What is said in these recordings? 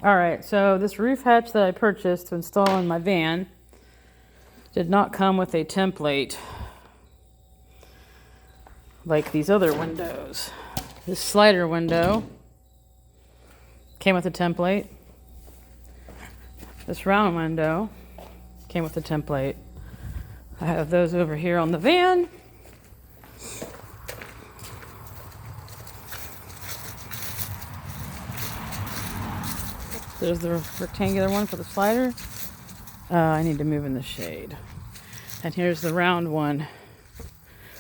All right, so this roof hatch that I purchased to install in my van did not come with a template like these other windows. This slider window came with a template. This round window came with a template. I have those over here on the van. There's the rectangular one for the slider. I need to move in the shade. And here's the round one.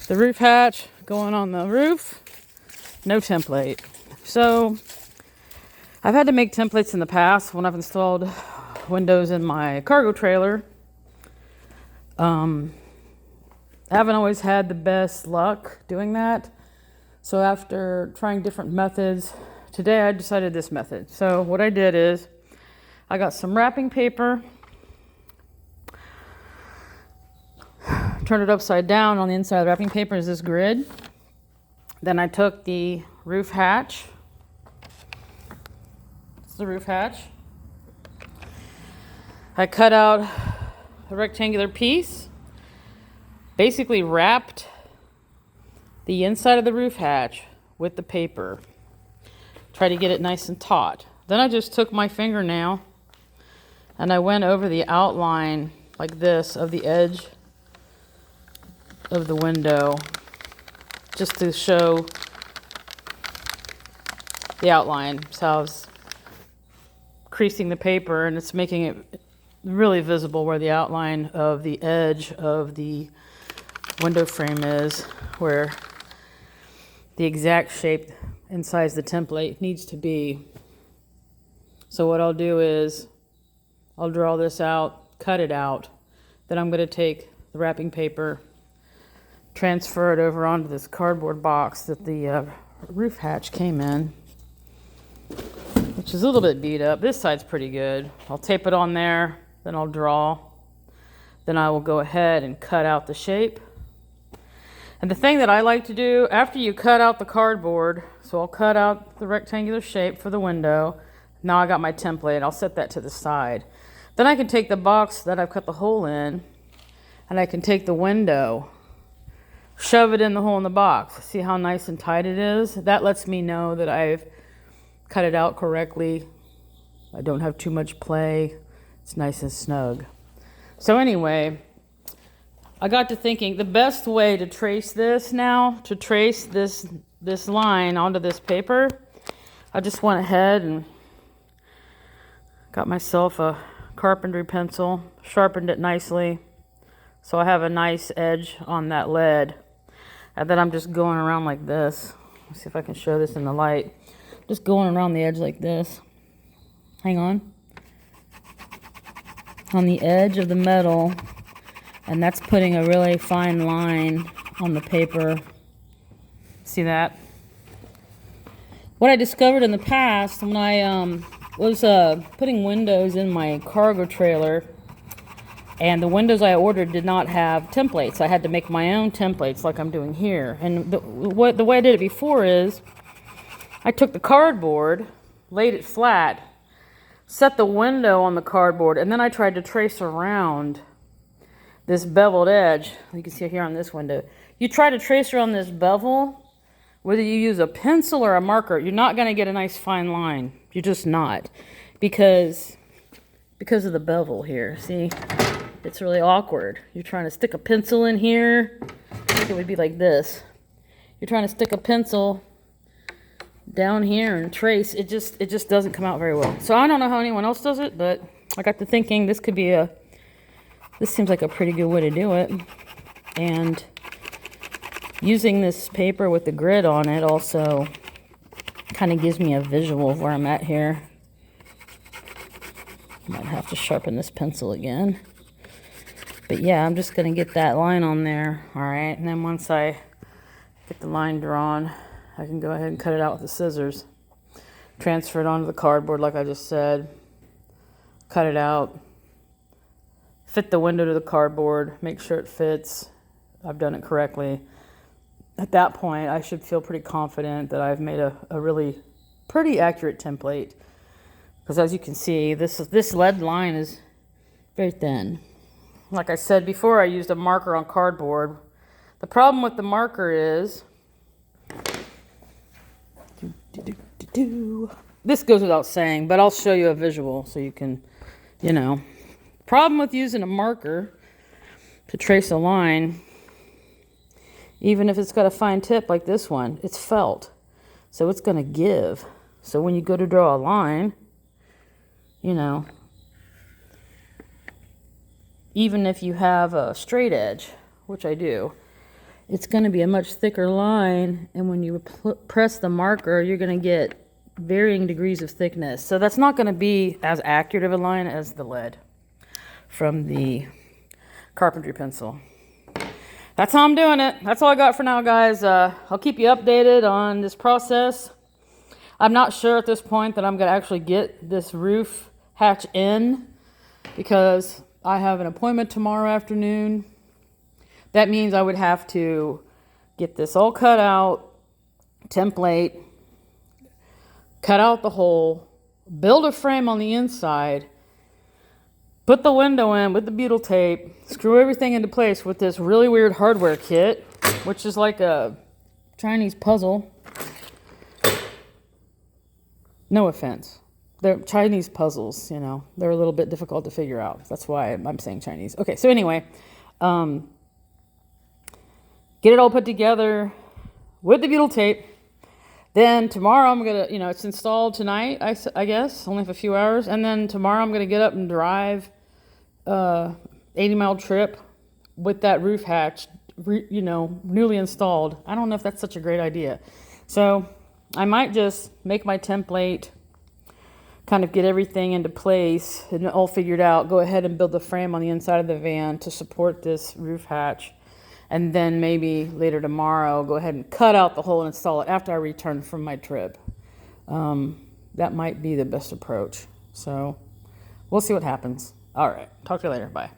The roof hatch going on the roof. No template. So I've had to make templates in the past when I've installed windows in my cargo trailer. I haven't always had the best luck doing that. So after trying different methods, today I decided this method. So what I did is I got some wrapping paper, turned it upside down. On the inside of the wrapping paper is this grid. Then I took the roof hatch. It's the roof hatch. I cut out a rectangular piece, basically wrapped the inside of the roof hatch with the paper. Try to get it nice and taut. Then I just took my fingernail and I went over the outline like this of the edge of the window just to show the outline. So I was creasing the paper and it's making it really visible where the outline of the edge of the window frame is, where the exact shape and size the template needs to be. So what I'll do is I'll draw this out, cut it out, then I'm going to take the wrapping paper, transfer it over onto this cardboard box that the roof hatch came in, which is a little bit beat up. This side's pretty good. I'll tape it on there, then I'll draw. Then I will go ahead and cut out the shape. And the thing that I like to do after you cut out the cardboard, so I'll cut out the rectangular shape for the window. Now I got my template. I'll set that to the side. Then I can take the box that I've cut the hole in and I can take the window, shove it in the hole in the box. See how nice and tight it is? That lets me know that I've cut it out correctly. I don't have too much play. It's nice and snug. So anyway, I got to thinking the best way to trace this now, to trace this line onto this paper, I just went ahead and got myself a carpentry pencil, sharpened it nicely so I have a nice edge on that lead. And then I'm just going around like this. Let's see if I can show this in the light. Just going around the edge like this. Hang on. On the edge of the metal. And that's putting a really fine line on the paper. See that? What I discovered in the past when I was putting windows in my cargo trailer, and the windows I ordered did not have templates. I had to make my own templates like I'm doing here. And the way I did it before is I took the cardboard, laid it flat, set the window on the cardboard, and then I tried to trace around this beveled edge. You can see it here on this window. You try to trace around this bevel, whether you use a pencil or a marker, you're not going to get a nice fine line. You're just not. Because of the bevel here. See? It's really awkward. You're trying to stick a pencil in here. I think it would be like this. You're trying to stick a pencil down here and trace. It just doesn't come out very well. So I don't know how anyone else does it, but I got to thinking this seems like a pretty good way to do it. And using this paper with the grid on it also kind of gives me a visual of where I'm at here. Might have to sharpen this pencil again. But yeah, I'm just going to get that line on there. All right, and then once I get the line drawn, I can go ahead and cut it out with the scissors. Transfer it onto the cardboard like I just said. Cut it out. Fit the window to the cardboard. Make sure it fits. I've done it correctly. At that point, I should feel pretty confident that I've made a really pretty accurate template. Because as you can see, this lead line is very thin. Like I said before, I used a marker on cardboard. The problem with the marker is, this goes without saying, but I'll show you a visual so you can, you know. Problem with using a marker to trace a line, even if it's got a fine tip like this one, it's felt. So it's going to give. So when you go to draw a line, you know, even if you have a straight edge, which I do, it's going to be a much thicker line. And when you press the marker, you're going to get varying degrees of thickness. So that's not going to be as accurate of a line as the lead from the carpentry pencil. That's how I'm doing it. That's all I got for now, guys. I'll keep you updated on this process. I'm not sure at this point that I'm going to actually get this roof hatch in because I have an appointment tomorrow afternoon. That means I would have to get this all cut out, template, cut out the hole, build a frame on the inside, put the window in with the butyl tape, screw everything into place with this really weird hardware kit, which is like a Chinese puzzle. No offense. They're Chinese puzzles, you know. They're a little bit difficult to figure out. That's why I'm saying Chinese. Okay, so anyway, get it all put together with the butyl tape. Then tomorrow I'm going to, you know, it's installed tonight, I guess, only for a few hours. And then tomorrow I'm going to get up and drive 80-mile trip with that roof hatch, you know, newly installed. I don't know if that's such a great idea. So I might just make my template, kind of get everything into place and all figured out, go ahead and build the frame on the inside of the van to support this roof hatch. And then maybe later tomorrow, go ahead and cut out the hole and install it after I return from my trip. That might be the best approach. So we'll see what happens. All right. Talk to you later. Bye.